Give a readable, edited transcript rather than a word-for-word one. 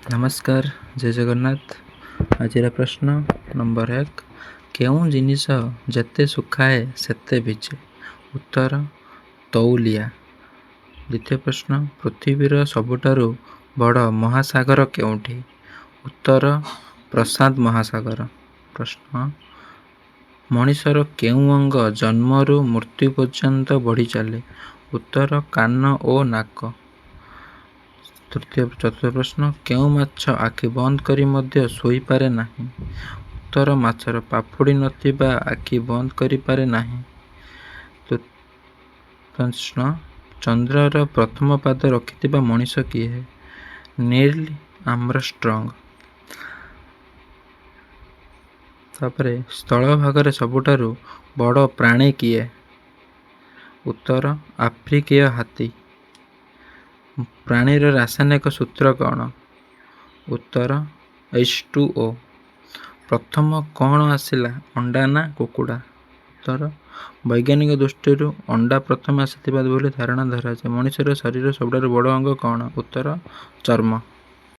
ନମସ୍କାର, ଜୟ ଜଗନ୍ନାଥ। ଆଜିର ପ୍ରଶ୍ନ ନମ୍ବର 1, କେଉଁ ଜିନିଷ ଯେତେ ଶୁଖାଏ ସେତେ ଭିଜେ? ଉତ୍ତର ତଉଲିଆ। ଦ୍ୱିତୀୟ ପ୍ରଶ୍ନ, ପୃଥିବୀର ସବୁଠାରୁ ବଡ଼ ମହାସାଗର କେଉଁଠି? ଉତ୍ତର ପ୍ରଶାନ୍ତ ମହାସାଗର। ପ୍ରଶ୍ନ, ମଣିଷର କେଉଁ ଅଙ୍ଗ ଜନ୍ମରୁ ମୃତ୍ୟୁ ପର୍ଯ୍ୟନ୍ତ ବଢ଼ି ଚାଲେ? ଉତ୍ତର କାନ ଓ ନାକ। ଚତୁର୍ଥ ପ୍ରଶ୍ନ, କେଉଁ ମାଛ ଆଖି ବନ୍ଦ କରି ମଧ୍ୟ ଶୋଇପାରେ ନାହିଁ? ଉତ୍ତର ମାଛର ପାପୁଡ଼ି ନଥିବା ଆଖି ବନ୍ଦ କରିପାରେ ନାହିଁ। ପ୍ରଶ୍ନ, ଚନ୍ଦ୍ରର ପ୍ରଥମ ପାଦ ରଖିଥିବା ମଣିଷ କିଏ? ନୀଲ୍ ଆର୍ମଷ୍ଟ୍ରଙ୍ଗ। ତାପରେ ସ୍ଥଳଭାଗରେ ସବୁଠାରୁ ବଡ଼ ପ୍ରାଣୀ କିଏ? ଉତ୍ତର ଆଫ୍ରିକୀୟ ହାତୀ। ପ୍ରାଣୀର ରାସାୟନିକ ସୂତ୍ର କ'ଣ? ଉତ୍ତର H2O। ପ୍ରଥମ କ'ଣ ଆସିଲା, ଅଣ୍ଡା ନା କୁକୁଡ଼ା? ଉତ୍ତର ବୈଜ୍ଞାନିକ ଦୃଷ୍ଟିରୁ ଅଣ୍ଡା ପ୍ରଥମେ ଆସିଥିବା ବୋଲି ଧାରଣା ଧରାଯାଏ। ମଣିଷର ଶରୀରର ସବୁଠାରୁ ବଡ଼ ଅଙ୍ଗ କ'ଣ? ଉତ୍ତର ଚର୍ମ।